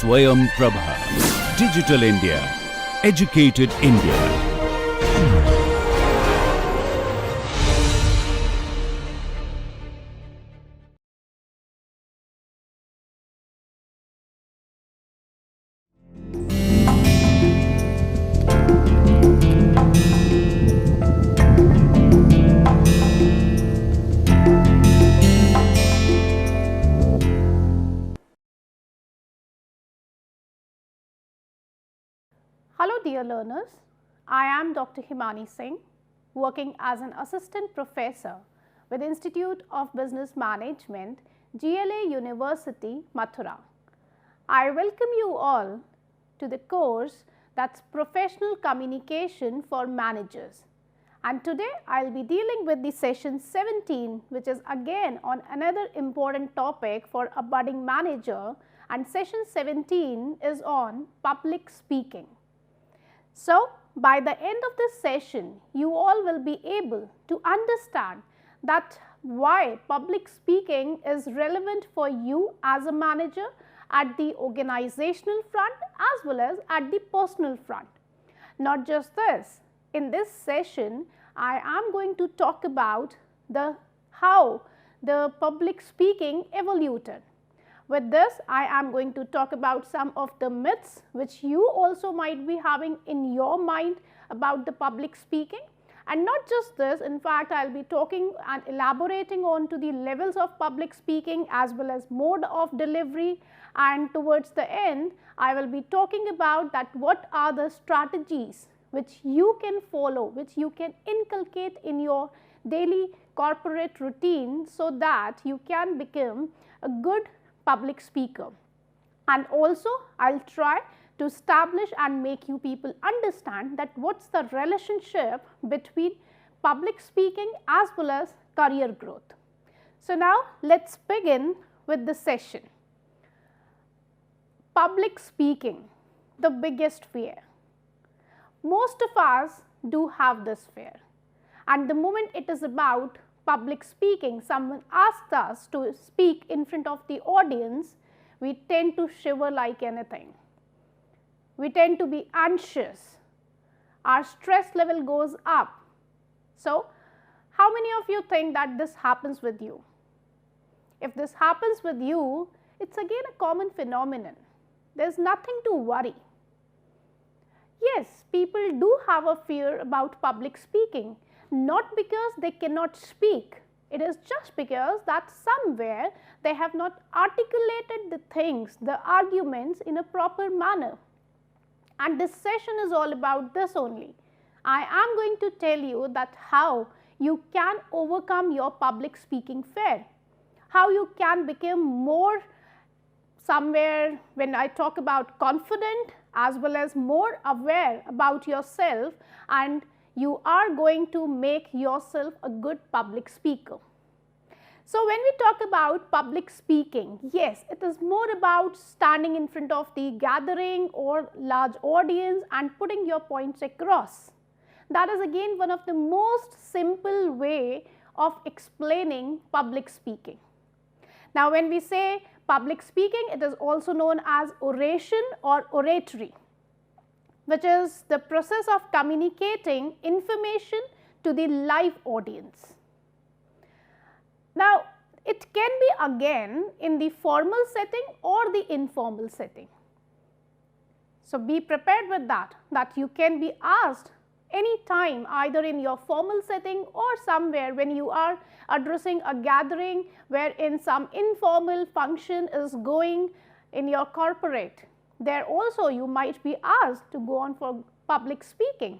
Swayam Prabha. Digital India. Educated India. Hello dear learners, I am Dr. Himani Singh, working as an assistant professor with Institute of Business Management, GLA University, Mathura. I welcome you all to the course that's Professional Communication for Managers. And today I will be dealing with the session 17, which is again on another important topic for a budding manager, and session 17 is on public speaking. So, by the end of this session, you all will be able to understand that why public speaking is relevant for you as a manager at the organizational front as well as at the personal front. Not just this, in this session, I am going to talk about how the public speaking evoluted. With this, I am going to talk about some of the myths which you also might be having in your mind about the public speaking. And not just this, in fact, I will be talking and elaborating on to the levels of public speaking as well as mode of delivery, and towards the end, I will be talking about that what are the strategies which you can follow, which you can inculcate in your daily corporate routine so that you can become a good public speaker. And also I will try to establish and make you people understand that what's the relationship between public speaking as well as career growth. So now let's begin with the session. Public speaking, the biggest fear. Most of us do have this fear, and the moment it is about public speaking, someone asks us to speak in front of the audience, we tend to shiver like anything. We tend to be anxious. Our stress level goes up. So, how many of you think that this happens with you? If this happens with you, it's again a common phenomenon. There's nothing to worry. Yes, people do have a fear about public speaking. Not because they cannot speak, it is just because that somewhere they have not articulated the things, the arguments in a proper manner. And this session is all about this only. I am going to tell you that how you can overcome your public speaking fear, how you can become more somewhere when I talk about confident as well as more aware about yourself, and you are going to make yourself a good public speaker. So, when we talk about public speaking, yes, it is more about standing in front of the gathering or large audience and putting your points across. That is again one of the most simple way of explaining public speaking. Now, when we say public speaking, it is also known as oration or oratory, which is the process of communicating information to the live audience. Now, it can be again in the formal setting or the informal setting. So, be prepared with that you can be asked any time either in your formal setting or somewhere when you are addressing a gathering wherein some informal function is going in your corporate. There also you might be asked to go on for public speaking.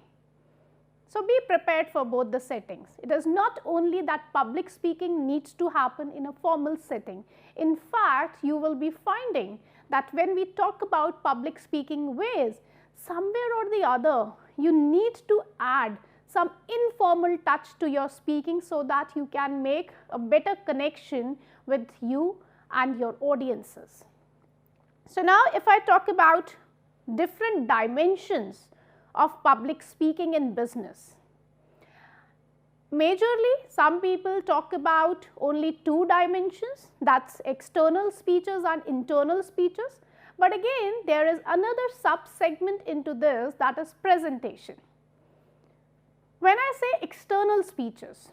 So, be prepared for both the settings. It is not only that public speaking needs to happen in a formal setting. In fact, you will be finding that when we talk about public speaking ways, somewhere or the other you need to add some informal touch to your speaking so that you can make a better connection with you and your audiences. So, now if I talk about different dimensions of public speaking in business, majorly some people talk about only two dimensions, that is external speeches and internal speeches, But again, there is another sub-segment into this, that is presentation. When I say external speeches,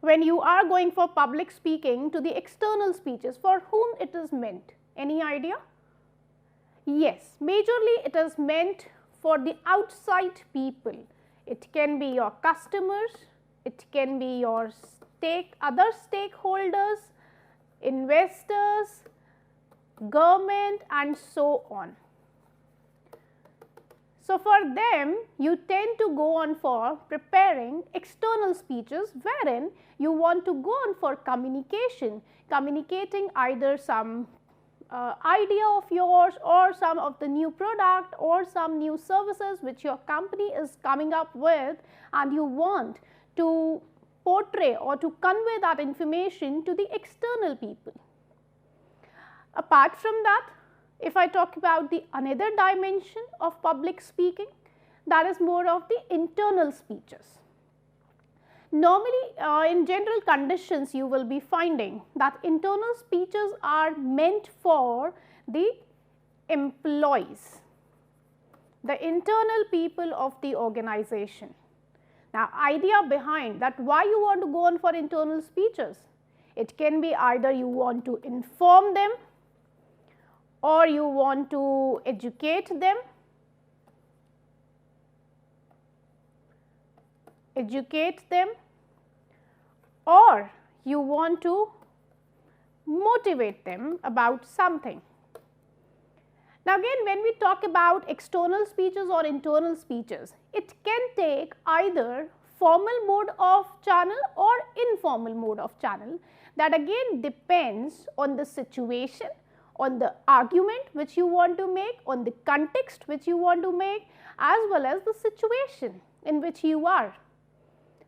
when you are going for public speaking, to the external speeches, for whom it is meant? Any idea? Yes, majorly it is meant for the outside people. It can be your customers, it can be your other stakeholders, investors, government, and so on. So, for them, you tend to go on for preparing external speeches, wherein you want to go on for communicating either some idea of yours, or some of the new product, or some new services which your company is coming up with, and you want to portray or to convey that information to the external people. Apart from that, if I talk about the another dimension of public speaking, that is more of the internal speeches. Normally, in general conditions, you will be finding that internal speeches are meant for the employees, the internal people of the organization. Now, idea behind that, why you want to go on for internal speeches? It can be either you want to inform them, or you want to educate them, or you want to motivate them about something. Now, again, when we talk about external speeches or internal speeches, it can take either formal mode of channel or informal mode of channel. That again depends on the situation, on the argument which you want to make, on the context which you want to make, as well as the situation in which you are.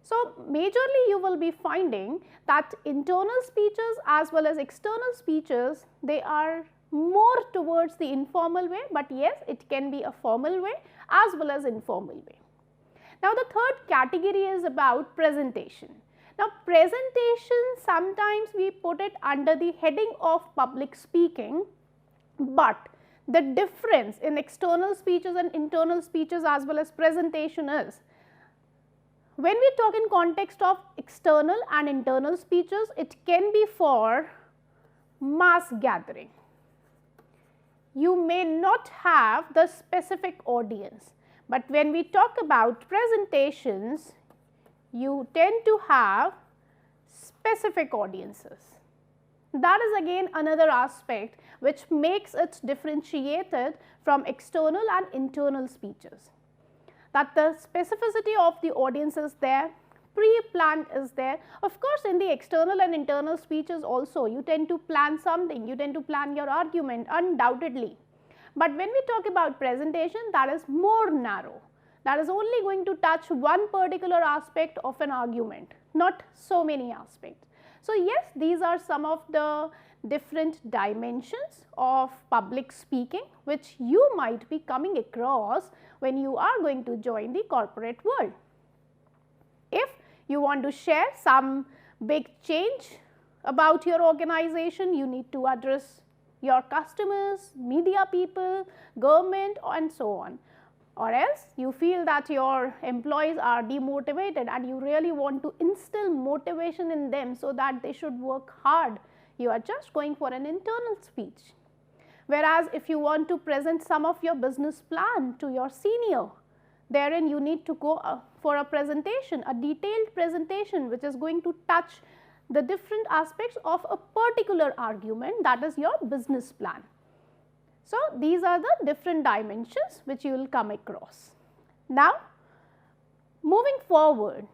So, majorly you will be finding that internal speeches as well as external speeches, they are more towards the informal way, but yes, it can be a formal way as well as informal way. Now, the third category is about presentation. Now, presentation, sometimes we put it under the heading of public speaking, but the difference in external speeches and internal speeches as well as presentation is, when we talk in context of external and internal speeches, it can be for mass gathering. You may not have the specific audience, but when we talk about presentations, you tend to have specific audiences. That is again another aspect which makes it differentiated from external and internal speeches. That the specificity of the audience is there, pre-planned is there. Of course, in the external and internal speeches also, you tend to plan something, you tend to plan your argument undoubtedly. But when we talk about presentation, that is more narrow. That is only going to touch one particular aspect of an argument, not so many aspects. So, yes, these are some of the different dimensions of public speaking which you might be coming across when you are going to join the corporate world. If you want to share some big change about your organization, you need to address your customers, media people, government, and so on. Or else you feel that your employees are demotivated and you really want to instill motivation in them so that they should work hard, you are just going for an internal speech. Whereas, if you want to present some of your business plan to your senior, therein you need to go for a presentation, a detailed presentation which is going to touch the different aspects of a particular argument, that is your business plan. So, these are the different dimensions which you will come across. Now, moving forward,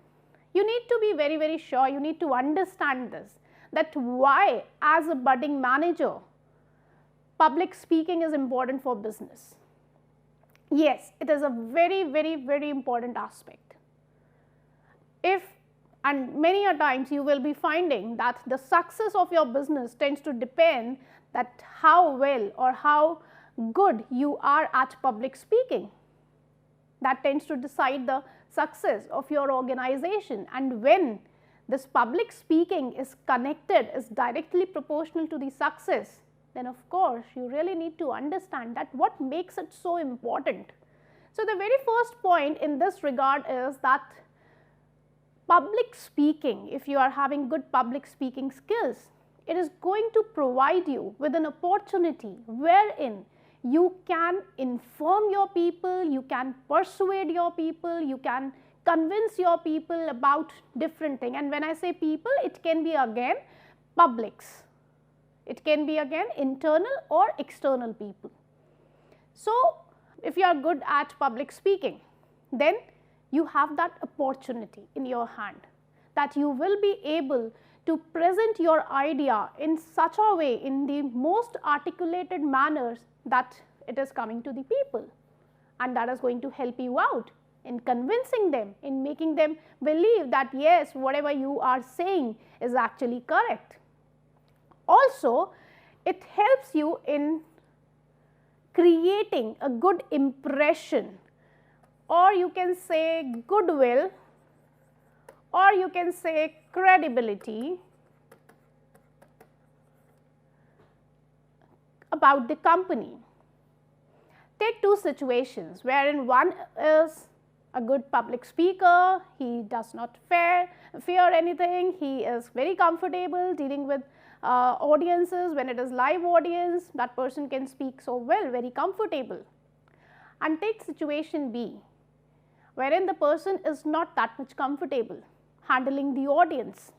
you need to be very, very sure, you need to understand this, that why as a budding manager, public speaking is important for business. Yes, it is a very, very, very important aspect. And many a times you will be finding that the success of your business tends to depend that how well or how good you are at public speaking. That tends to decide the success of your organization, and when this public speaking is connected, is directly proportional to the success, then of course you really need to understand that what makes it so important. So the very first point in this regard is that public speaking, if you are having good public speaking skills, it is going to provide you with an opportunity wherein you can inform your people, you can persuade your people, you can convince your people about different things. And when I say people, it can be again publics. It can be again internal or external people. So if you are good at public speaking, then you have that opportunity in your hand that you will be able to present your idea in such a way, in the most articulated manners, that it is coming to the people, and that is going to help you out in convincing them, in making them believe that yes, whatever you are saying is actually correct. Also, it helps you in creating a good impression, or you can say goodwill, or you can say credibility about the company. Take two situations wherein one is a good public speaker, he does not fear anything, he is very comfortable dealing with audiences. When it is live audience, that person can speak so well, very comfortable. And take situation B, wherein the person is not that much comfortable handling the audience,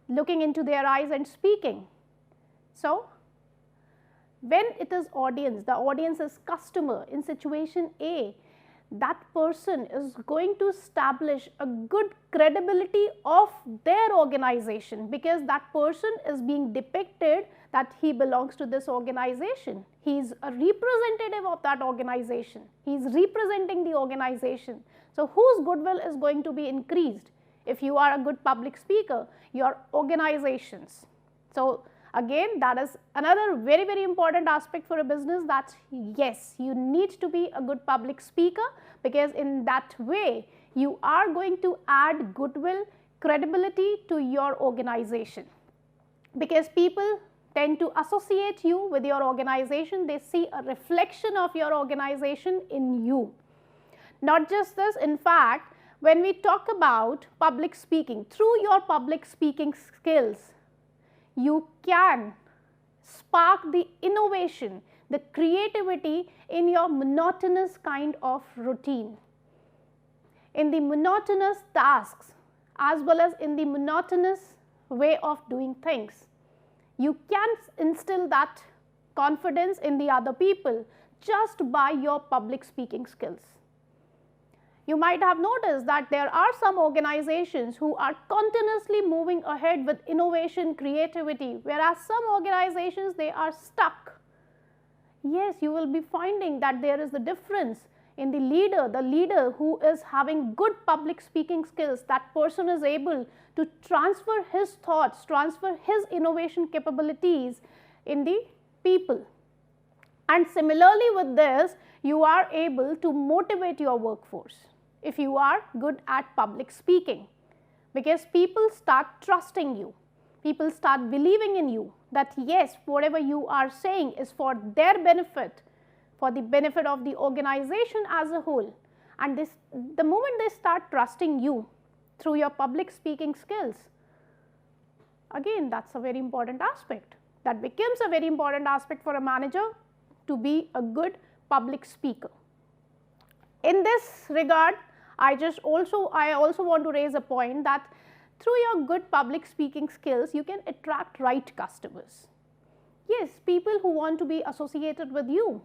looking into their eyes and speaking. So when it is audience, the audience is customer in situation A, that person is going to establish a good credibility of their organization, because that person is being depicted that he belongs to this organization. He is a representative of that organization. He is representing the organization. So whose goodwill is going to be increased? If you are a good public speaker, your organizations. So again, that is another very, very important aspect for a business, that yes, you need to be a good public speaker, because in that way you are going to add goodwill, credibility to your organization, because people tend to associate you with your organization. They see a reflection of your organization in you. Not just this, in fact, when we talk about public speaking, through your public speaking skills, you can spark the innovation, the creativity in your monotonous kind of routine, in the monotonous tasks, as well as in the monotonous way of doing things. You can instill that confidence in the other people just by your public speaking skills. You might have noticed that there are some organizations who are continuously moving ahead with innovation, creativity, whereas some organizations, they are stuck. Yes, you will be finding that there is a difference in the leader who is having good public speaking skills. That person is able to transfer his thoughts, transfer his innovation capabilities in the people. And similarly with this, you are able to motivate your workforce if you are good at public speaking, because people start trusting you, people start believing in you, that yes, whatever you are saying is for their benefit, for the benefit of the organization as a whole. And this, the moment they start trusting you through your public speaking skills, again, that's a very important aspect. That becomes a very important aspect for a manager to be a good public speaker. In this regard, I also want to raise a point that through your good public speaking skills, you can attract right customers. Yes, people who want to be associated with you,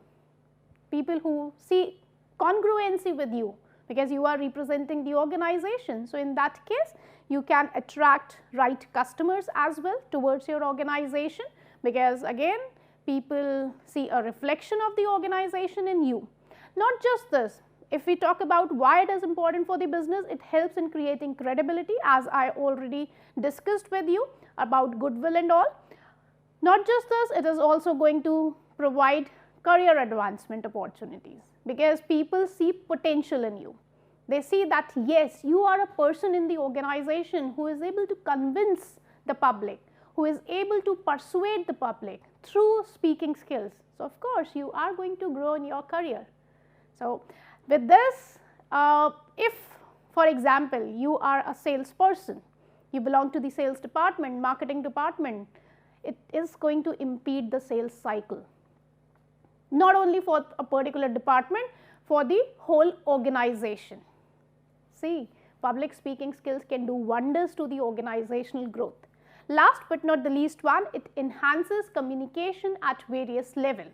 people who see congruency with you, because you are representing the organization. So in that case, you can attract right customers as well towards your organization, because again, people see a reflection of the organization in you. Not just this, if we talk about why it is important for the business, it helps in creating credibility, as I already discussed with you about goodwill and all. Not just this, it is also going to provide career advancement opportunities, because people see potential in you. They see that yes, you are a person in the organization who is able to convince the public, who is able to persuade the public through speaking skills. So, of course, you are going to grow in your career. So, with this, if for example, you are a salesperson, you belong to the sales department, marketing department, it is going to impede the sales cycle, not only for a particular department, for the whole organization. See, public speaking skills can do wonders to the organizational growth. Last but not the least one, it enhances communication at various levels.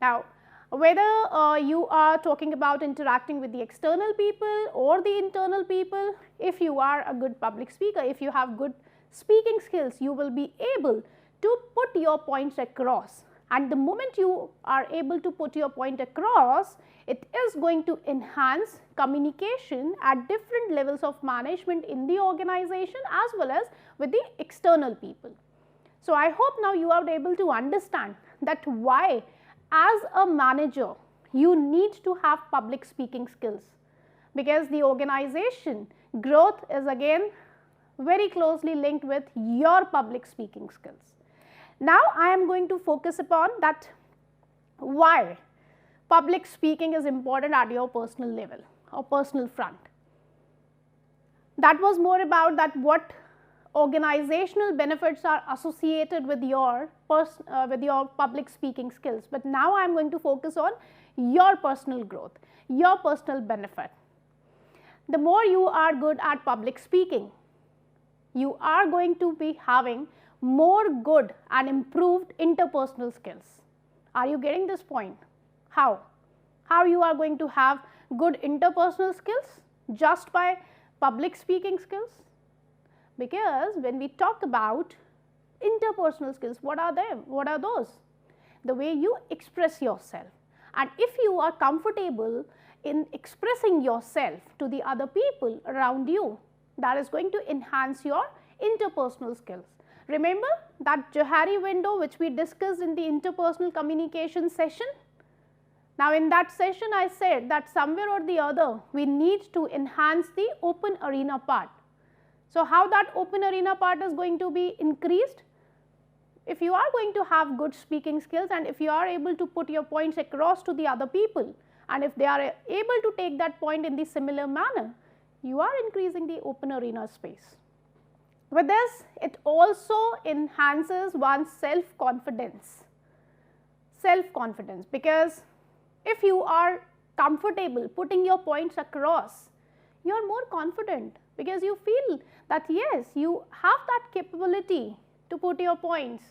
Now, whether you are talking about interacting with the external people or the internal people, if you are a good public speaker, if you have good speaking skills, you will be able to put your points across. And the moment you are able to put your point across, it is going to enhance communication at different levels of management in the organization as well as with the external people. So, I hope now you are able to understand that why as a manager you need to have public speaking skills, because the organization growth is again very closely linked with your public speaking skills. Now, I am going to focus upon that why public speaking is important at your personal level or personal front. That was more about that what organizational benefits are associated with your public speaking skills, but now I am going to focus on your personal growth, your personal benefit. The more you are good at public speaking, you are going to be having more good and improved interpersonal skills. Are you getting this point? How? How you are going to have good interpersonal skills just by public speaking skills? Because when we talk about interpersonal skills, what are them? What are those? The way you express yourself. And if you are comfortable in expressing yourself to the other people around you, that is going to enhance your interpersonal skills. Remember that Johari window which we discussed in the interpersonal communication session? Now, in that session I said that somewhere or the other we need to enhance the open arena part. So, how that open arena part is going to be increased? If you are going to have good speaking skills and if you are able to put your points across to the other people, and if they are able to take that point in the similar manner, you are increasing the open arena space. With this, it also enhances one's self-confidence. Self-confidence, because if you are comfortable putting your points across, you are more confident because you feel that yes, you have that capability to put your points.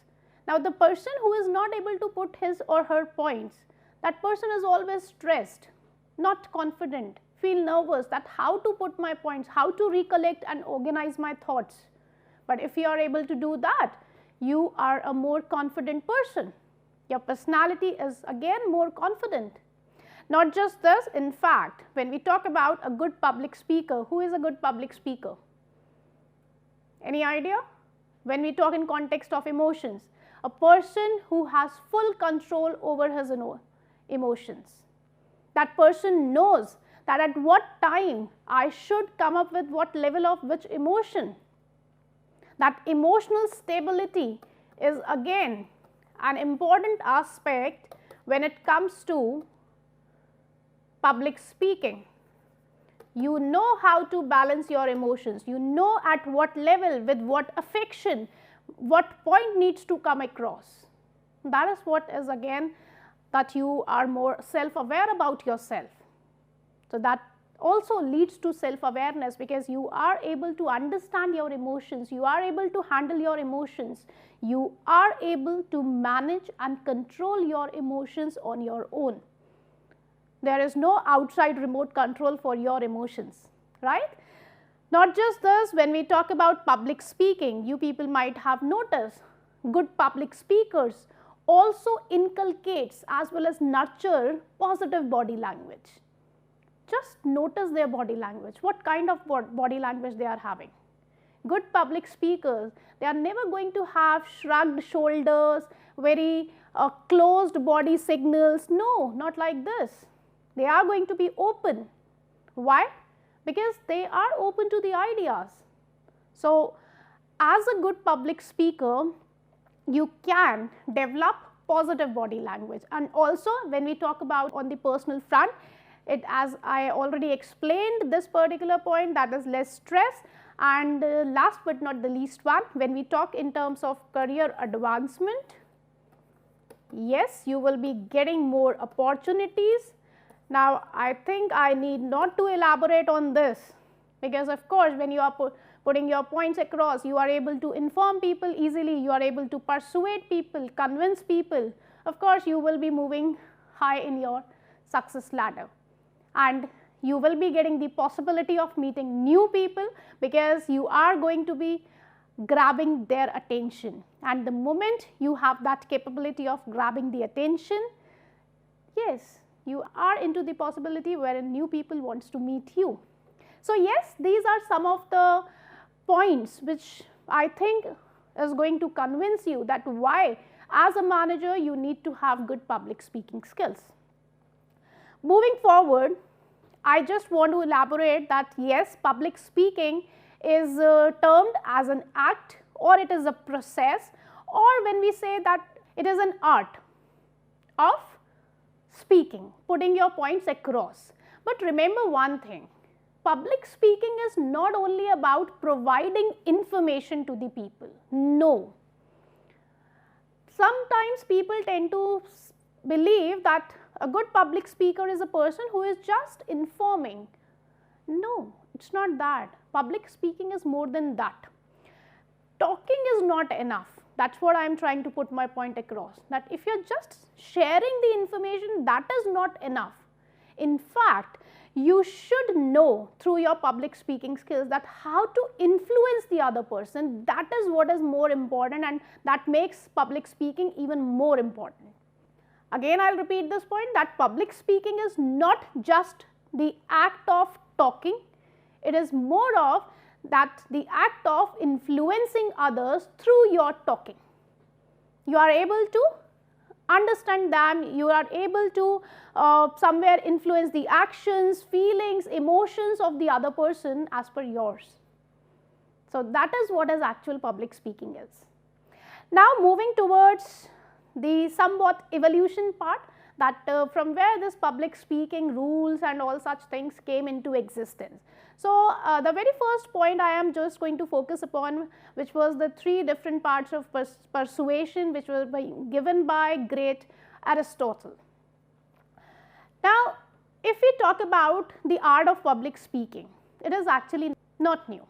Now, the person who is not able to put his or her points, that person is always stressed, not confident, feel nervous that how to put my points, how to recollect and organize my thoughts. But if you are able to do that, you are a more confident person. Your personality is again more confident. Not just this, in fact, when we talk about a good public speaker, who is a good public speaker? Any idea? When we talk in context of emotions, a person who has full control over his emotions. That person knows that at what time I should come up with what level of which emotion. That emotional stability is again an important aspect when it comes to public speaking. You know how to balance your emotions, you know at what level, with what affection, what point needs to come across. That is what is again that you are more self-aware about yourself. So, that also leads to self-awareness because you are able to understand your emotions, you are able to handle your emotions, you are able to manage and control your emotions on your own. There is no outside remote control for your emotions, right? Not just this, when we talk about public speaking, you people might have noticed good public speakers also inculcates as well as nurture positive body language. Just notice their body language, what kind of body language they are having. Good public speakers, they are never going to have shrugged shoulders, very closed body signals. No, not like this. They are going to be open. Why? Because they are open to the ideas. So, as a good public speaker, you can develop positive body language. And also when we talk about on the personal front, it, as I already explained this particular point, that is less stress. And last but not the least one, when we talk in terms of career advancement, yes, you will be getting more opportunities. Now, I think I need not to elaborate on this, because of course, when you are putting your points across, you are able to inform people easily, you are able to persuade people, convince people. Of course, you will be moving high in your success ladder, and you will be getting the possibility of meeting new people, because you are going to be grabbing their attention. And the moment you have that capability of grabbing the attention, yes, you are into the possibility wherein new people wants to meet you. So yes, these are some of the points which I think is going to convince you that why as a manager you need to have good public speaking skills. Moving forward, I just want to elaborate that yes, public speaking is termed as an act, or it is a process, or when we say that it is an art of speaking, putting your points across. But remember one thing, public speaking is not only about providing information to the people. No. Sometimes people tend to believe that a good public speaker is a person who is just informing. No, it's not that. Public speaking is more than that. Talking is not enough. That's what I am trying to put my point across, that if you are just sharing the information, that is not enough. In fact, you should know through your public speaking skills that how to influence the other person. That is what is more important, and that makes public speaking even more important. Again, I will repeat this point, that public speaking is not just the act of talking, it is more of that the act of influencing others through your talking. You are able to understand them, you are able to somewhere influence the actions, feelings, emotions of the other person as per yours. So that is what is actual public speaking is. Now moving towards the somewhat evolution part, that from where this public speaking rules and all such things came into existence. So the very first point I am just going to focus upon, which was the three different parts of persuasion, which were given by great Aristotle. Now, if we talk about the art of public speaking, it is actually not new.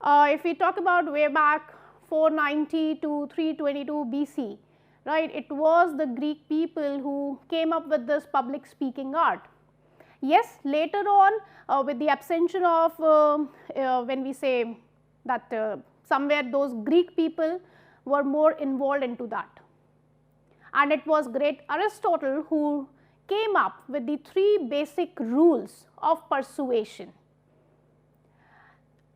If we talk about way back 490 to 322 BC, right, it was the Greek people who came up with this public speaking art. Yes, later on with the ascension of when we say that somewhere those Greek people were more involved into that, and it was great Aristotle who came up with the three basic rules of persuasion.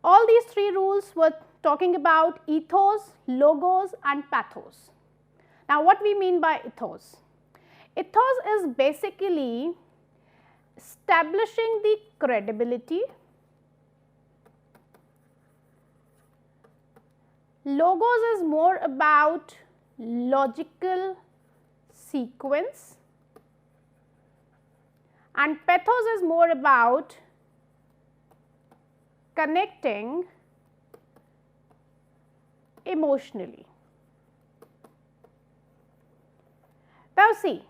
All these three rules were talking about ethos, logos and pathos. Now what we mean by ethos? Ethos is basically establishing the credibility. Logos is more about logical sequence, and pathos is more about connecting emotionally. Now see,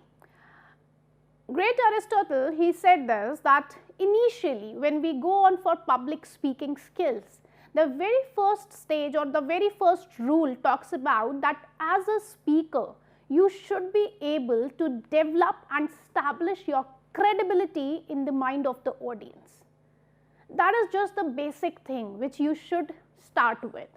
great Aristotle, he said this, that initially when we go on for public speaking skills, the very first stage or the very first rule talks about that as a speaker, you should be able to develop and establish your credibility in the mind of the audience. That is just the basic thing which you should start with.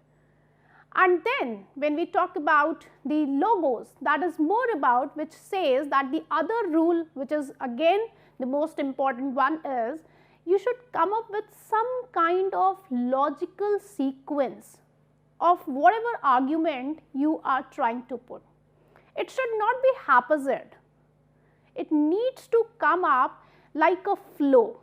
And then when we talk about the logos, that is more about which says that the other rule, which is again the most important one, is you should come up with some kind of logical sequence of whatever argument you are trying to put. It should not be haphazard. It needs to come up like a flow.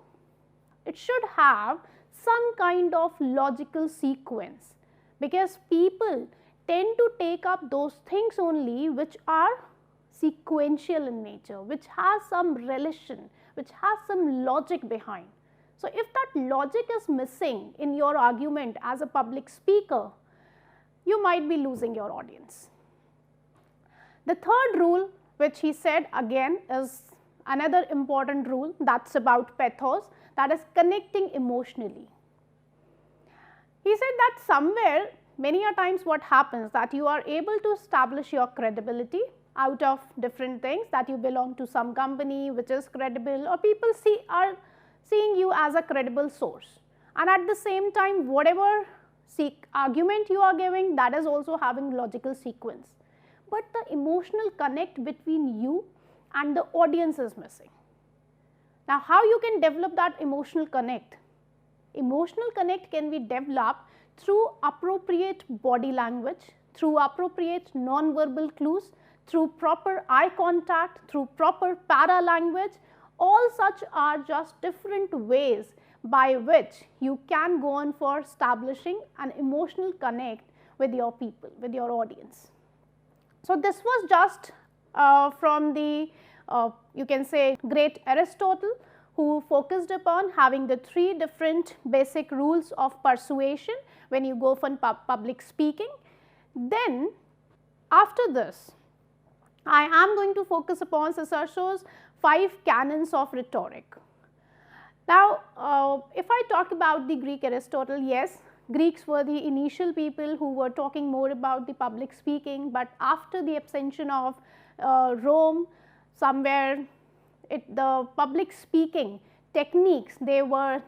It should have some kind of logical sequence, because people tend to take up those things only which are sequential in nature, which has some relation, which has some logic behind. So, if that logic is missing in your argument as a public speaker, you might be losing your audience. The third rule which he said again is another important rule, that is about pathos, that is connecting emotionally. He said that somewhere many a times what happens that you are able to establish your credibility out of different things, that you belong to some company which is credible, or people are seeing you as a credible source, and at the same time whatever argument you are giving, that is also having logical sequence, but the emotional connect between you and the audience is missing. Now, how you can develop that emotional connect? Emotional connect can be developed through appropriate body language, through appropriate non-verbal clues, through proper eye contact, through proper para language. All such are just different ways by which you can go on for establishing an emotional connect with your people, with your audience. So, this was just from the you can say great Aristotle, who focused upon having the 3 different basic rules of persuasion when you go for public speaking. Then after this, I am going to focus upon Cicero's 5 canons of rhetoric. Now, if I talk about the Greek Aristotle, yes, Greeks were the initial people who were talking more about the public speaking, but after the ascension of Rome, somewhere the public speaking techniques, they were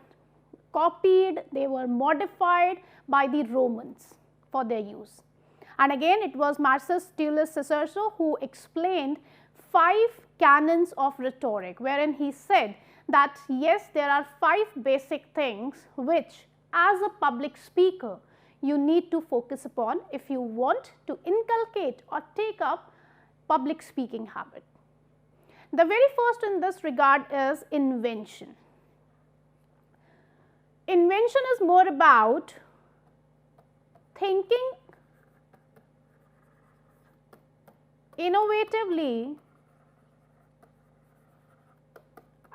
copied, they were modified by the Romans for their use. And again, it was Marcus Tullius Cicero who explained 5 canons of rhetoric, wherein he said that yes, there are 5 basic things which as a public speaker you need to focus upon if you want to inculcate or take up public speaking habit. The very first in this regard is invention. Invention is more about thinking innovatively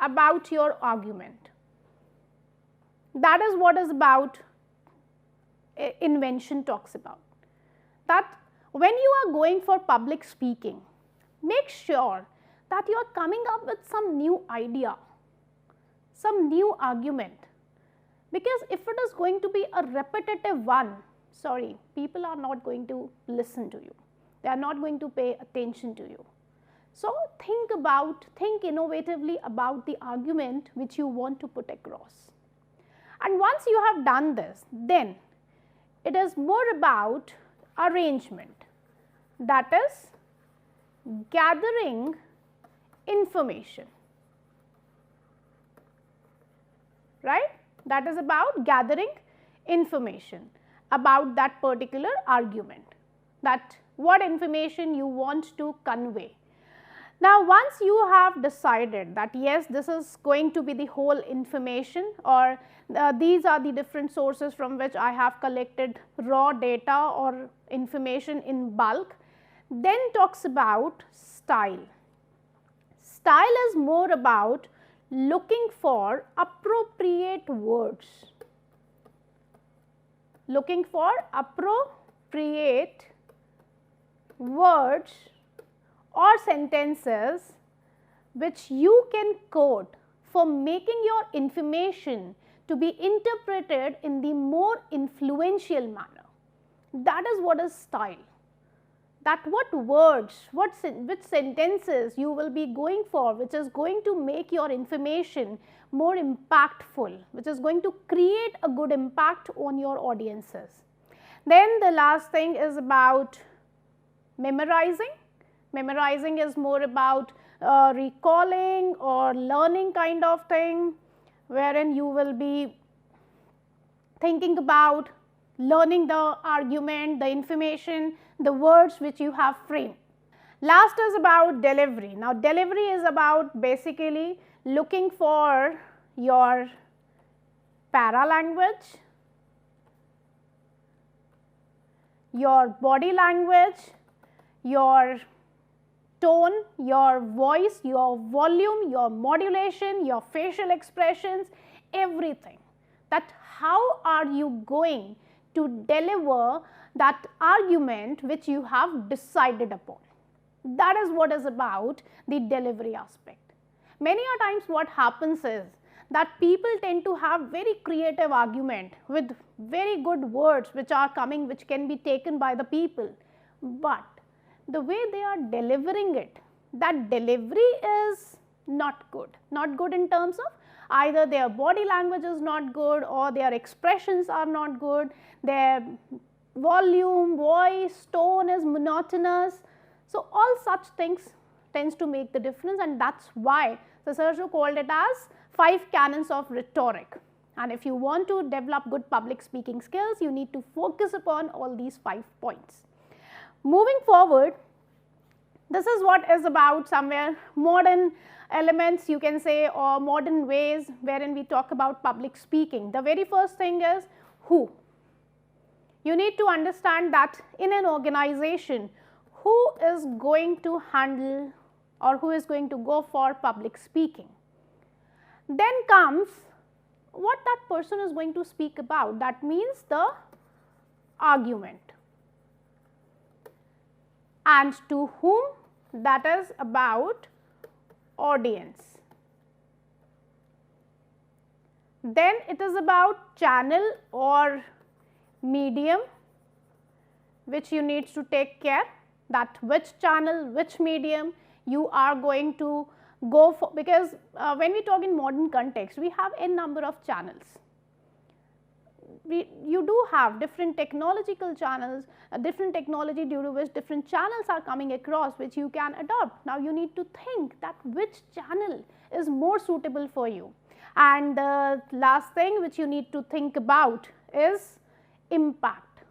about your argument. That is what is about invention talks about. That when you are going for public speaking, make sure that you are coming up with some new idea, some new argument, because if it is going to be a repetitive one, sorry, people are not going to listen to you, they are not going to pay attention to you. So, think innovatively about the argument which you want to put across. And once you have done this, then it is more about arrangement, that is gathering information, right? That is about gathering information about that particular argument, that what information you want to convey. Now, once you have decided that yes, this is going to be the whole information, or these are the different sources from which I have collected raw data or information in bulk, then talks about style. Style is more about looking for appropriate words, looking for appropriate words or sentences which you can quote for making your information to be interpreted in the more influential manner. That is what is style. That what words, which sentences you will be going for, which is going to make your information more impactful, which is going to create a good impact on your audiences. Then the last thing is about memorizing. Memorizing is more about recalling or learning kind of thing, wherein you will be thinking about learning the argument, the information, the words which you have framed. Last is about delivery. Now, delivery is about basically looking for your para language, your body language, your tone, your voice, your volume, your modulation, your facial expressions, everything. That how are you going to deliver that argument which you have decided upon. That is what is about the delivery aspect. Many a times what happens is that people tend to have very creative argument with very good words which are coming, which can be taken by the people, but the way they are delivering it, that delivery is not good. Not good in terms of either their body language is not good or their expressions are not good, their volume, voice, tone is monotonous. So, all such things tends to make the difference, and that is why Cicero called it as 5 canons of rhetoric. And if you want to develop good public speaking skills, you need to focus upon all these 5 points. Moving forward, this is what is about somewhere modern elements, you can say, or modern ways wherein we talk about public speaking. The very first thing is who. You need to understand that in an organization, who is going to handle or who is going to go for public speaking. Then comes what that person is going to speak about, that means the argument, and to whom, that is about audience. Then it is about channel or medium which you need to take care, that which channel, which medium you are going to go for, because when we talk in modern context, we have n number of channels. You do have different technological channels, different technology due to which different channels are coming across which you can adopt. Now, you need to think that which channel is more suitable for you. And the last thing which you need to think about is impact.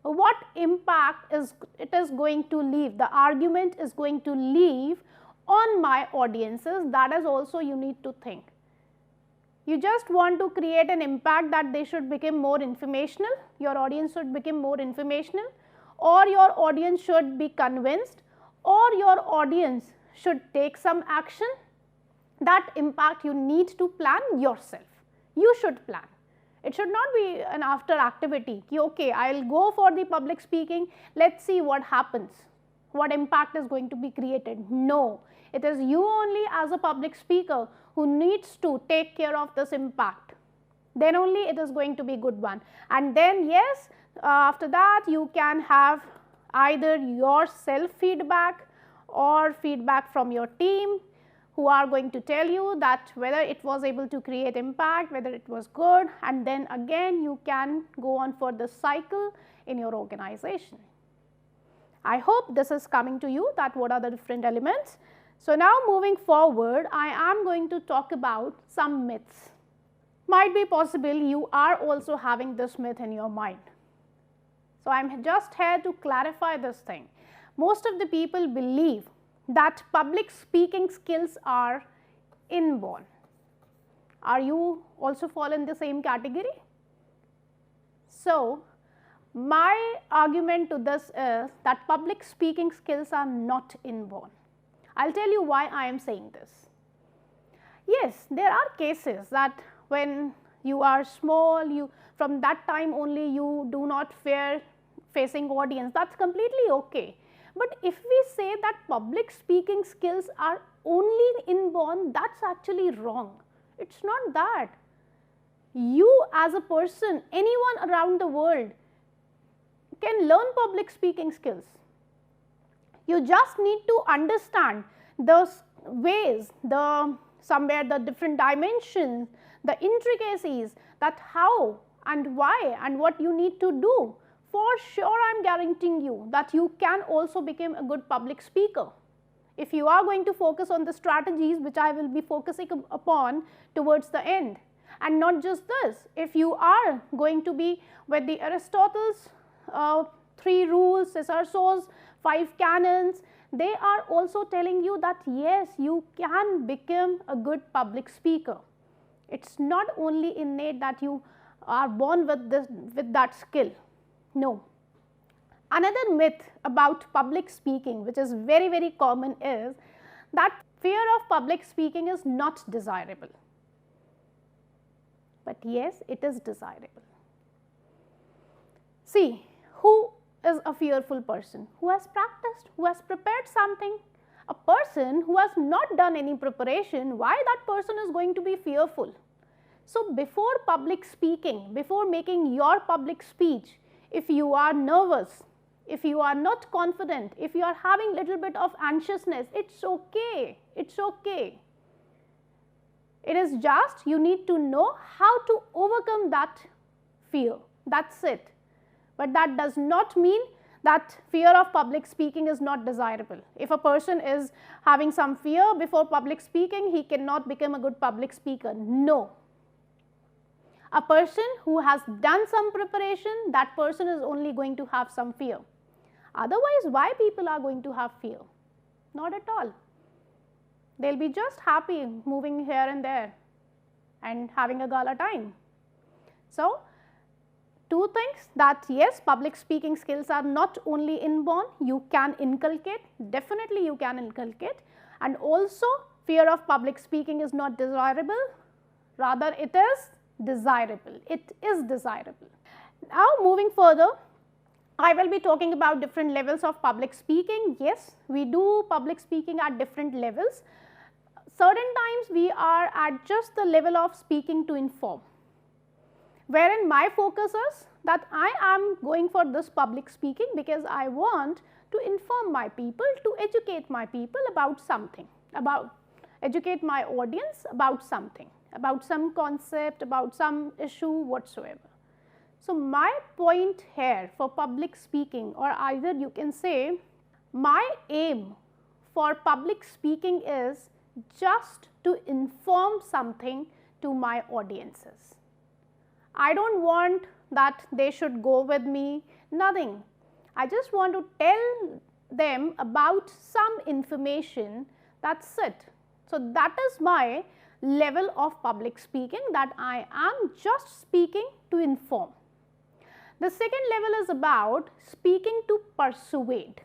What impact is it is going to leave, the argument is going to leave on my audiences, that is also you need to think. You just want to create an impact that they should become more informational, your audience should become more informational, or your audience should be convinced, or your audience should take some action. That impact you need to plan yourself, you should plan. It should not be an after activity, okay, I will go for the public speaking, let us see what happens, what impact is going to be created. No, it is you only as a public speaker who needs to take care of this impact, then only it is going to be good one. And then yes, after that you can have either your self feedback or feedback from your team, who are going to tell you that whether it was able to create impact, whether it was good, and then again you can go on for the cycle in your organization. I hope this is coming to you, that what are the different elements. So, now moving forward, I am going to talk about some myths. Might be possible you are also having this myth in your mind. So, I am just here to clarify this thing. Most of the people believe that public speaking skills are inborn. Are you also fall in the same category? So, my argument to this is that public speaking skills are not inborn. I will tell you why I am saying this. Yes, there are cases that when you are small, you from that time only you do not fear facing audience, that is completely okay. But if we say that public speaking skills are only inborn, that is actually wrong. It is not that. You as a person, anyone around the world can learn public speaking skills. You just need to understand the ways, somewhere the different dimensions, the intricacies, that how and why and what you need to do. For sure, I am guaranteeing you that you can also become a good public speaker. If you are going to focus on the strategies which I will be focusing upon towards the end. And not just this, if you are going to be with the Aristotle's 3 rules, Cicero's 5 canons, they are also telling you that yes, you can become a good public speaker. It is not only innate that you are born with that skill. No, Another myth about public speaking, which is very, very common, is that fear of public speaking is not desirable. But yes, it is desirable. See, who is a fearful person? Who has practiced, who has prepared something. A person who has not done any preparation, why that person is going to be fearful? So before public speaking, before making your public speech, if you are nervous, if you are not confident, if you are having little bit of anxiousness, it's okay, it's okay. It is just you need to know how to overcome that fear, that's it. But that does not mean that fear of public speaking is not desirable. If a person is having some fear before public speaking, he cannot become a good public speaker. No. A person who has done some preparation, that person is only going to have some fear. Otherwise, why people are going to have fear? Not at all. They'll be just happy moving here and there and having a gala time. So, two things, that yes, public speaking skills are not only inborn, you can inculcate, definitely you can inculcate, and also fear of public speaking is not desirable, rather it is desirable, it is desirable. Now moving further, I will be talking about different levels of public speaking. Yes, we do public speaking at different levels. Certain times we are at just the level of speaking to inform, wherein my focus is that I am going for this public speaking because I want to inform my people, to educate my people about something, educate my audience about something, about some concept, about some issue whatsoever. So my point here for public speaking, or either you can say my aim for public speaking is just to inform something to my audiences. I don't want that they should go with me, nothing. I just want to tell them about some information, that's it. So that is my level of public speaking, that I am just speaking to inform. The second level is about speaking to persuade,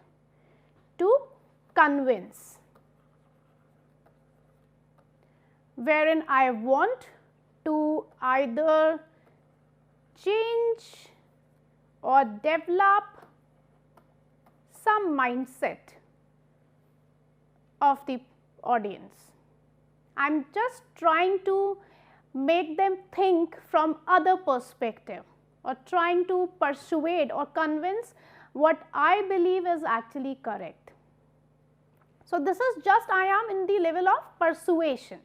to convince, wherein I want to either change or develop some mindset of the audience. I am just trying to make them think from other perspective, or trying to persuade or convince what I believe is actually correct. So this is just I am in the level of persuasion.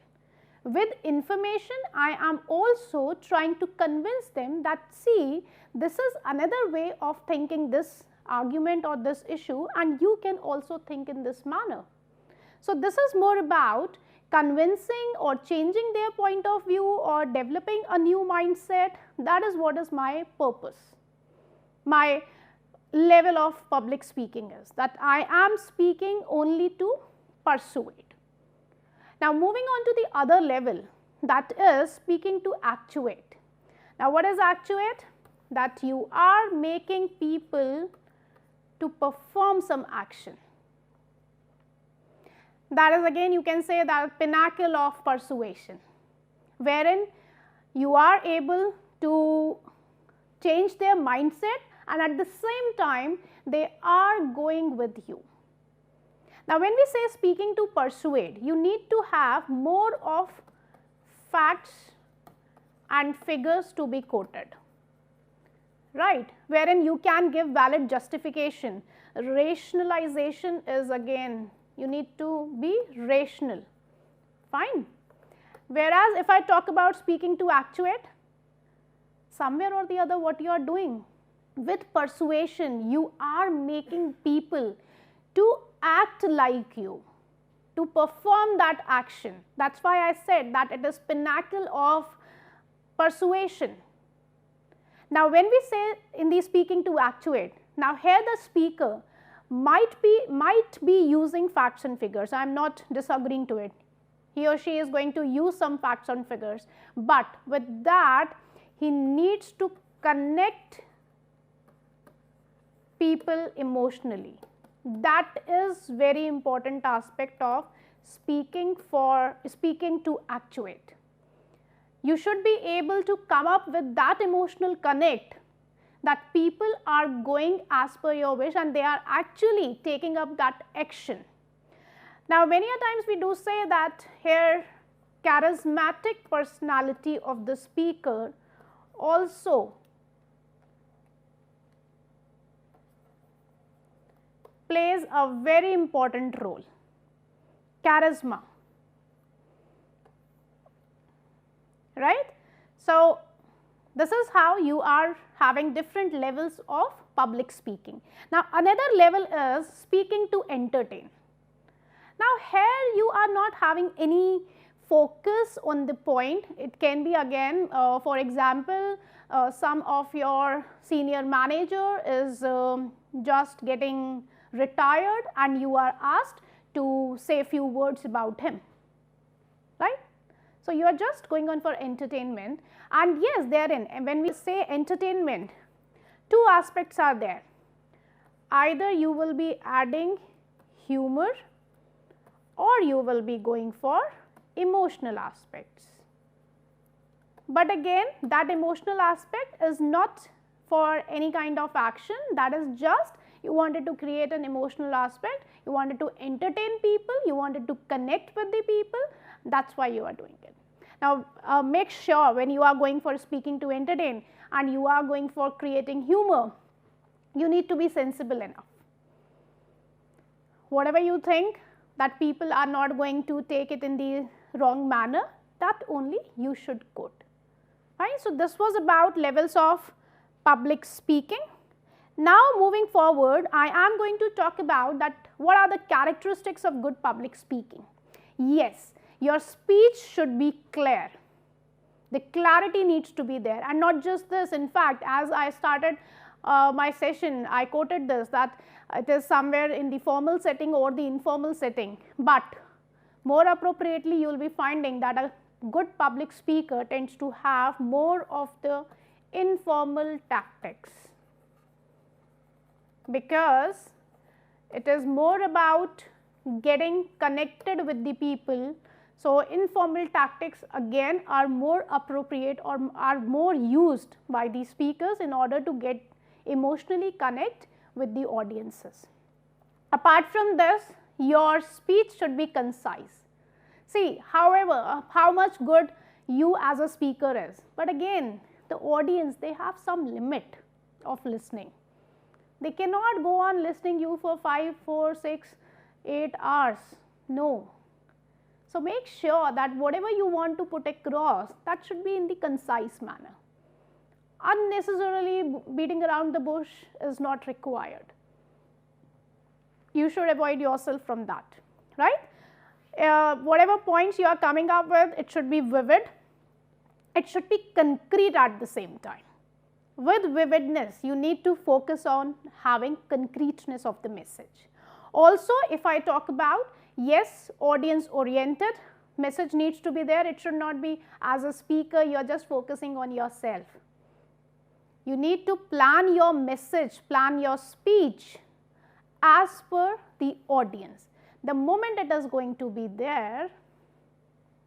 With information, I am also trying to convince them that, see, this is another way of thinking this argument or this issue, and you can also think in this manner. So this is more about convincing or changing their point of view or developing a new mindset. That is what is my purpose. My level of public speaking is that I am speaking only to persuade. Now moving on to the other level, that is speaking to actuate. Now what is actuate? That you are making people to perform some action. That is, again, you can say that pinnacle of persuasion, wherein you are able to change their mindset and at the same time they are going with you. Now when we say speaking to persuade, you need to have more of facts and figures to be quoted, right, wherein you can give valid justification. Rationalization is, again, you need to be rational, fine. Whereas if I talk about speaking to actuate, somewhere or the other what you are doing with persuasion, you are making people to act like you, to perform that action. That's why I said that it is pinnacle of persuasion. Now when we say in the speaking to actuate, now here the speaker might be using facts and figures. I am not disagreeing to it. He or she is going to use some facts and figures, but with that he needs to connect people emotionally. That is very important aspect of speaking to actuate. You should be able to come up with that emotional connect that people are going as per your wish and they are actually taking up that action. Now, many a times we do say that here charismatic personality of the speaker also plays a very important role. Charisma, right? So, this is how you are having different levels of public speaking. Now, another level is speaking to entertain. Now, here you are not having any focus on the point. It can be again, for example, some of your senior manager is just getting retired and you are asked to say a few words about him, right? So, you are just going on for entertainment, and yes, therein when we say entertainment, two aspects are there. Either you will be adding humor or you will be going for emotional aspects. But again, that emotional aspect is not for any kind of action, that is just you wanted to create an emotional aspect, you wanted to entertain people, you wanted to connect with the people, that is why you are doing it. Now, make sure when you are going for speaking to entertain and you are going for creating humor, you need to be sensible enough. Whatever you think that people are not going to take it in the wrong manner, that only you should quote, right. So, this was about levels of public speaking. Now, moving forward, I am going to talk about that what are the characteristics of good public speaking. Yes, your speech should be clear. The clarity needs to be there, and not just this. In fact, as I started my session, I quoted this, that it is somewhere in the formal setting or the informal setting, but more appropriately you will be finding that a good public speaker tends to have more of the informal tactics, because it is more about getting connected with the people. So, informal tactics again are more appropriate or are more used by the speakers in order to get emotionally connect with the audiences. Apart from this, your speech should be concise. See, however, how much good you as a speaker is, but again the audience, they have some limit of listening. They cannot go on listening you for 5, 4, 6, 8 hours, no. So, make sure that whatever you want to put across, that should be in the concise manner. Unnecessarily beating around the bush is not required. You should avoid yourself from that, right. Whatever points you are coming up with, it should be vivid, it should be concrete at the same time. With vividness, you need to focus on having concreteness of the message. Also, if I talk about, yes, audience oriented, message needs to be there. It should not be as a speaker you are just focusing on yourself. You need to plan your message, plan your speech as per the audience. The moment it is going to be there,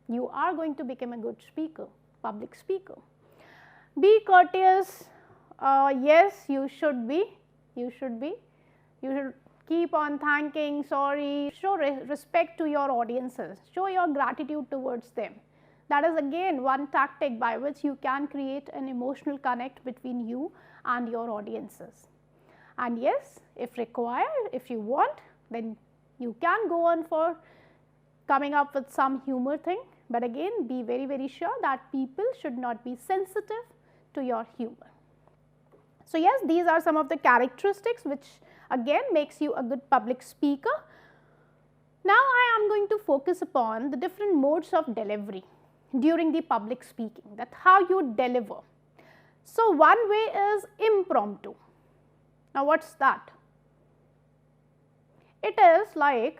you are going to become a good speaker, public speaker. Be courteous. Yes, you should be. You should keep on thanking, sorry, show respect to your audiences, show your gratitude towards them. That is again one tactic by which you can create an emotional connect between you and your audiences. And yes, if required, if you want, then you can go on for coming up with some humor thing, but again be very, very sure that people should not be sensitive to your humor. So, yes, these are some of the characteristics which again makes you a good public speaker. Now, I am going to focus upon the different modes of delivery during the public speaking, that how you deliver. So, one way is impromptu. Now, what is that? It is like,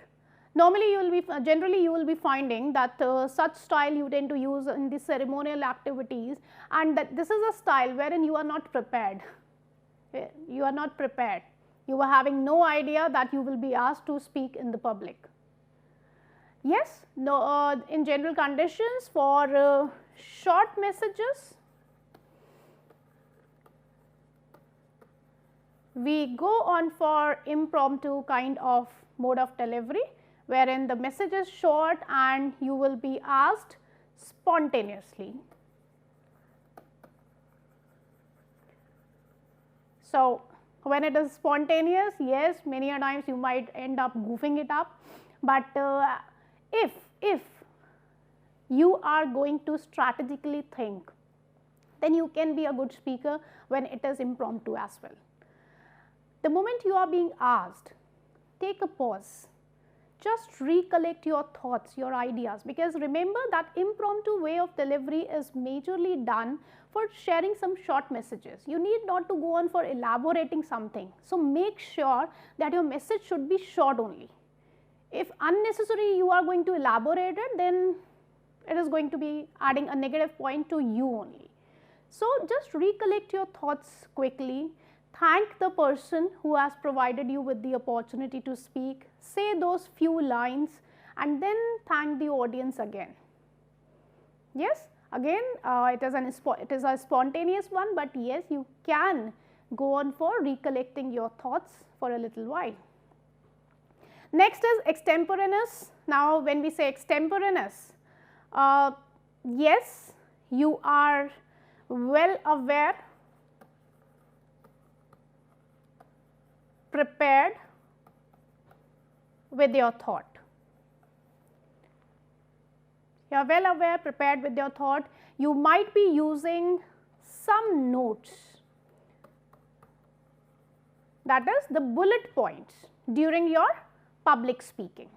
normally you will be, generally you will be finding that such style you tend to use in the ceremonial activities, and that this is a style wherein you are not prepared. You are not prepared. You were having no idea that you will be asked to speak in the public. Yes, no, in general conditions for short messages, we go on for impromptu kind of mode of delivery, wherein the message is short and you will be asked spontaneously. So, when it is spontaneous, yes, many a times you might end up goofing it up, but if you are going to strategically think, then you can be a good speaker when it is impromptu as well. The moment you are being asked, take a pause, just recollect your thoughts, your ideas, because remember that impromptu way of delivery is majorly done for sharing some short messages. You need not to go on for elaborating something. So, make sure that your message should be short only. If unnecessary you are going to elaborate it, then it is going to be adding a negative point to you only. So, just recollect your thoughts quickly, thank the person who has provided you with the opportunity to speak, say those few lines and then thank the audience again. Yes, again it is a spontaneous one, but yes, you can go on for recollecting your thoughts for a little while. Next is extemporaneous. Now, when we say extemporaneous, yes, you are well aware, prepared with your thought. You are well aware, prepared with your thought. You might be using some notes, that is the bullet points during your public speaking.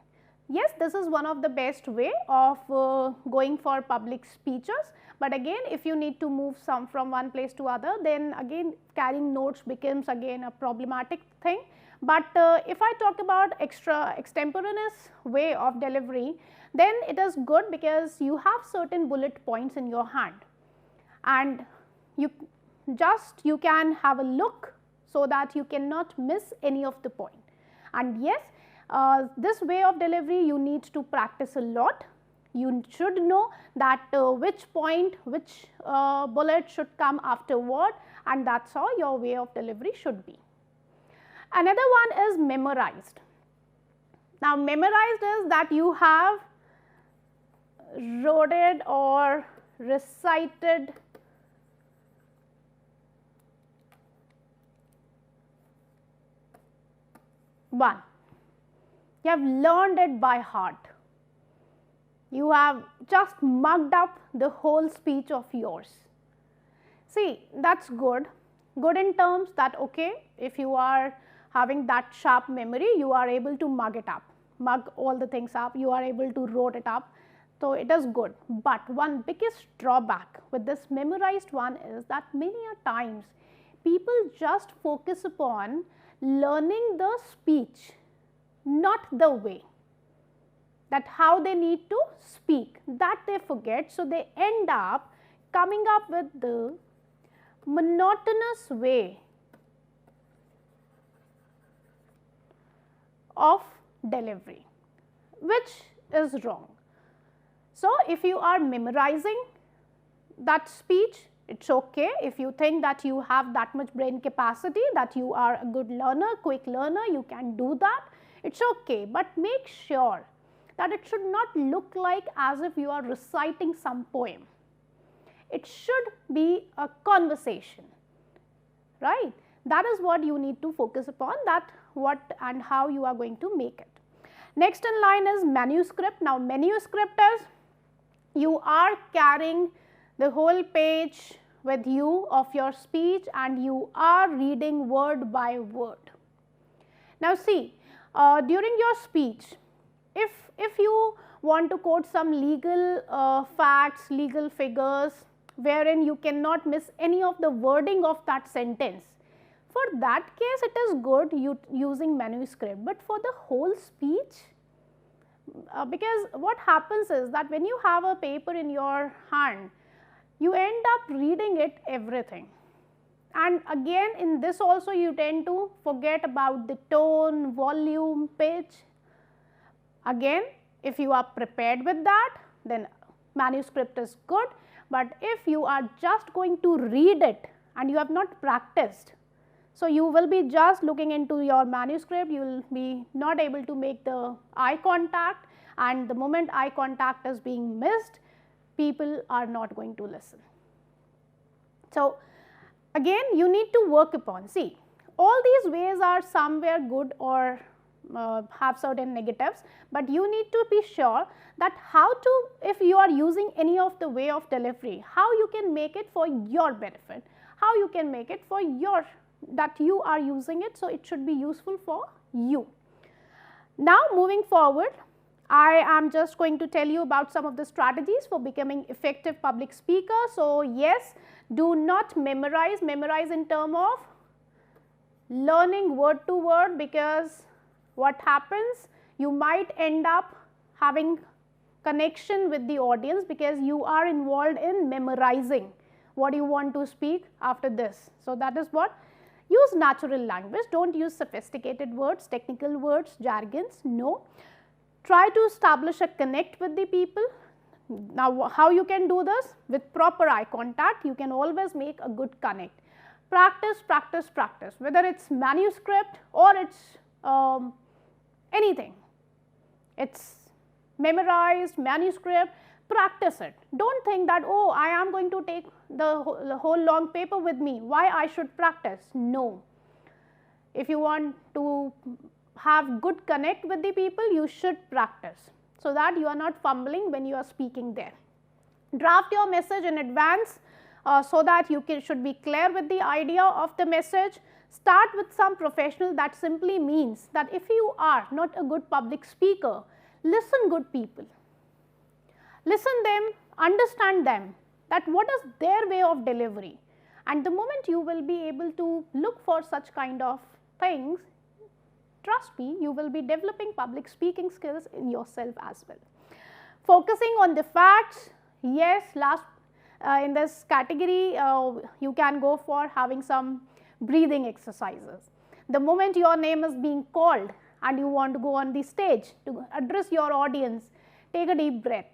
Yes, this is one of the best way of going for public speeches, but again if you need to move some from one place to other, then again carrying notes becomes again a problematic thing. But if I talk about extemporaneous way of delivery, then it is good because you have certain bullet points in your hand and you can have a look so that you cannot miss any of the point. And yes, this way of delivery you need to practice a lot. You should know that which point, which bullet should come afterward, and that is how your way of delivery should be. Another one is memorized. Now, memorized is that you have wrote it or recited one. You have learned it by heart. You have just mugged up the whole speech of yours. See, that is good. Good in terms that okay, if you are having that sharp memory, you are able to mug it up, mug all the things up, you are able to wrote it up. So, it is good, but one biggest drawback with this memorized one is that many a times people just focus upon learning the speech, not the way, that how they need to speak, that they forget. So, they end up coming up with the monotonous way of delivery, which is wrong. So, if you are memorizing that speech, it is okay. If you think that you have that much brain capacity, that you are a good learner, quick learner, you can do that, it is okay. But make sure that it should not look like as if you are reciting some poem. It should be a conversation, right? That is what you need to focus upon, that what and how you are going to make it. Next in line is manuscript. Now, manuscript is you are carrying the whole page with you of your speech and you are reading word by word. Now, see, during your speech, if you want to quote some legal facts, legal figures, wherein you cannot miss any of the wording of that sentence, for that case it is good using manuscript, but for the whole speech, because what happens is that when you have a paper in your hand, you end up reading it everything. And again, in this also you tend to forget about the tone, volume, pitch. Again, if you are prepared with that, then manuscript is good, but if you are just going to read it and you have not practiced, so you will be just looking into your manuscript, you will be not able to make the eye contact, and the moment eye contact is being missed, people are not going to listen. So again, you need to work upon, see, all these ways are somewhere good or have certain negatives, but you need to be sure that how to, if you are using any of the way of delivery, how you can make it for your benefit, how you can make it for your, that you are using it, so it should be useful for you. Now moving forward, I am just going to tell you about some of the strategies for becoming effective public speaker. So yes, do not memorize in terms of learning word to word, because what happens, you might end up having connection with the audience because you are involved in memorizing what you want to speak after this. So that is what, use natural language, don't use sophisticated words, technical words, jargons, no. Try to establish a connect with the people. Now how you can do this? With proper eye contact, you can always make a good connect. Practice, practice, practice, whether it's manuscript or it's anything, it's memorized, manuscript, practice it. Don't think that, oh, I am going to take the whole long paper with me, why I should practice? No. If you want to have good connect with the people, you should practice, so that you are not fumbling when you are speaking there. Draft your message in advance so that you should be clear with the idea of the message. Start with some professional, that simply means that if you are not a good public speaker, listen good people, listen them, understand them, that what is their way of delivery, and the moment you will be able to look for such kind of things, trust me, you will be developing public speaking skills in yourself as well. Focusing on the facts, yes, last in this category you can go for having some breathing exercises. The moment your name is being called and you want to go on the stage to address your audience, take a deep breath.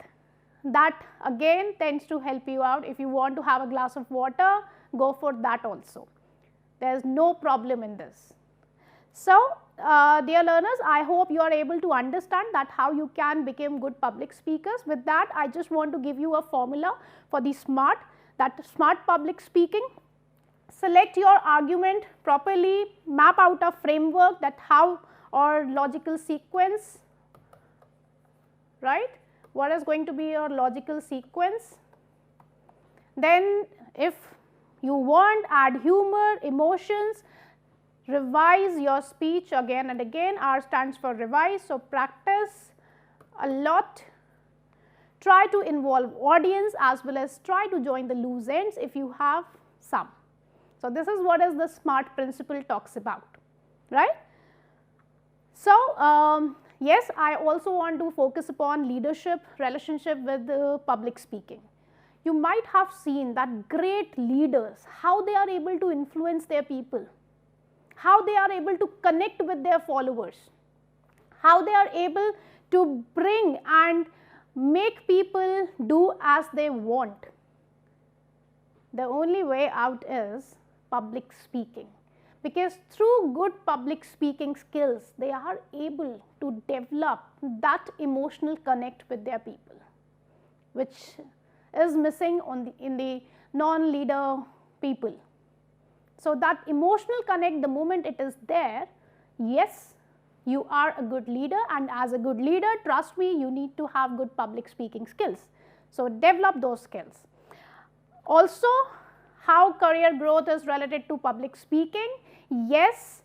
That again tends to help you out. If you want to have a glass of water, go for that also. There is no problem in this. So dear learners, I hope you are able to understand that how you can become good public speakers. With that, I just want to give you a formula for the SMART, that SMART public speaking. Select your argument properly, map out a framework, that how, or logical sequence, right? What is going to be your logical sequence? Then if you want, add humor, emotions, revise your speech again and again. R stands for revise, so practice a lot. Try to involve audience as well as try to join the loose ends if you have some. So this is what is the SMART principle talks about, right? So yes, I also want to focus upon leadership, relationship with the public speaking. You might have seen that great leaders, how they are able to influence their people, how they are able to connect with their followers, how they are able to bring and make people do as they want. The only way out is public speaking, because through good public speaking skills, they are able to develop that emotional connect with their people, which is missing in the non-leader people. So that emotional connect, the moment it is there, yes, you are a good leader, and as a good leader, trust me, you need to have good public speaking skills. So develop those skills. Also, how career growth is related to public speaking. Yes,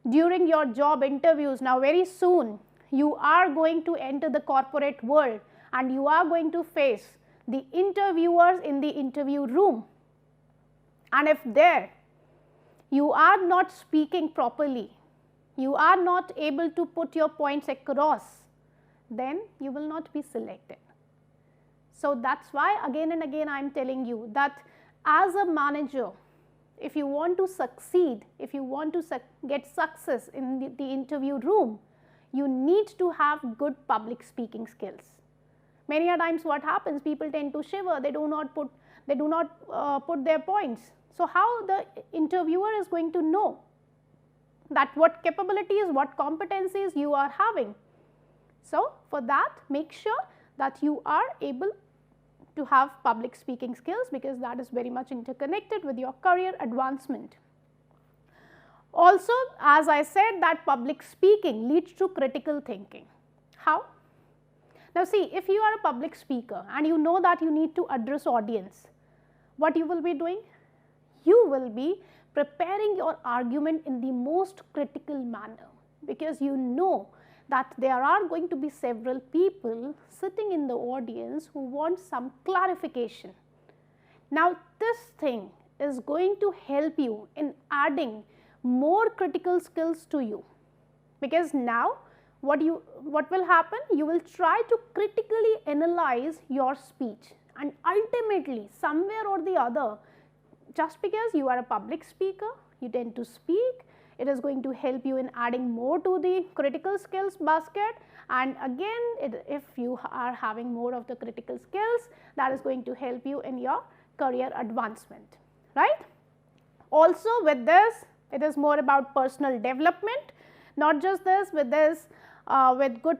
during your job interviews, now very soon you are going to enter the corporate world and you are going to face the interviewers in the interview room, and if there you are not speaking properly, you are not able to put your points across, then you will not be selected. So that's why again and again I am telling you that as a manager, if you want to succeed, if you want to get success in the interview room, you need to have good public speaking skills. Many a times what happens, people tend to shiver, they do not put their points. So how the interviewer is going to know that what capabilities, what competencies you are having? So for that, make sure that you are able to have public speaking skills, because that is very much interconnected with your career advancement. Also, as I said, that public speaking leads to critical thinking. How? Now see, if you are a public speaker and you know that you need to address audience, what you will be doing? You will be preparing your argument in the most critical manner, because you know that there are going to be several people sitting in the audience who want some clarification. Now this thing is going to help you in adding more critical skills to you, because now what will happen? You will try to critically analyze your speech, and ultimately somewhere or the other, just because you are a public speaker, you tend to speak, it is going to help you in adding more to the critical skills basket, and again if you are having more of the critical skills, that is going to help you in your career advancement, right? Also with this, it is more about personal development. Not just this, with good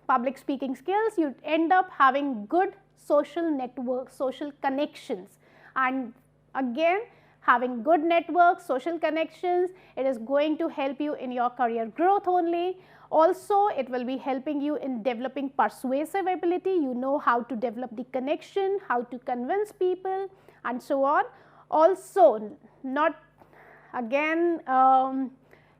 public speaking skills, you end up having good social networks, social connections, and again having good networks, social connections, it is going to help you in your career growth only. Also, it will be helping you in developing persuasive ability. You know how to develop the connection, how to convince people, and so on. Also, not again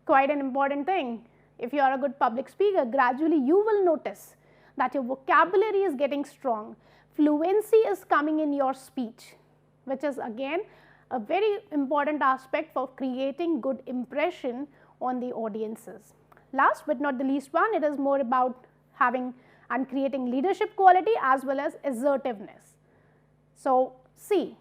quite an important thing, if you are a good public speaker, gradually you will notice that your vocabulary is getting strong, fluency is coming in your speech, which is again a very important aspect for creating good impression on the audiences. Last but not the least one, it is more about having and creating leadership quality as well as assertiveness. So see,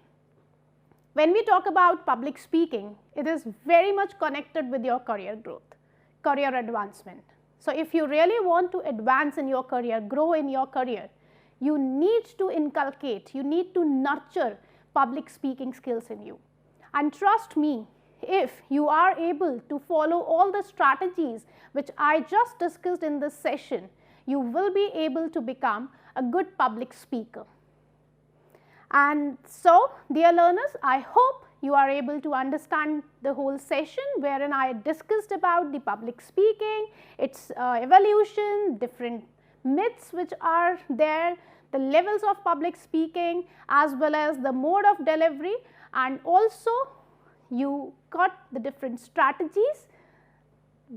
when we talk about public speaking, it is very much connected with your career growth, career advancement. So if you really want to advance in your career, grow in your career, you need to inculcate, you need to nurture public speaking skills in you. And trust me, if you are able to follow all the strategies which I just discussed in this session, you will be able to become a good public speaker. And so, dear learners, I hope you are able to understand the whole session wherein I discussed about the public speaking, its evolution, different myths which are there, the levels of public speaking as well as the mode of delivery, and also you got the different strategies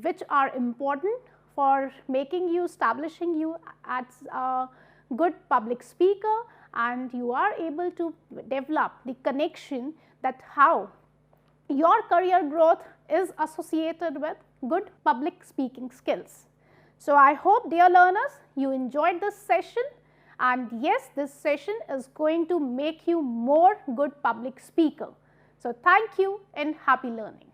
which are important for making you, establishing you as a good public speaker, and you are able to develop the connection that how your career growth is associated with good public speaking skills. So I hope, dear learners, you enjoyed this session, and yes, this session is going to make you more good public speaker. So thank you and happy learning.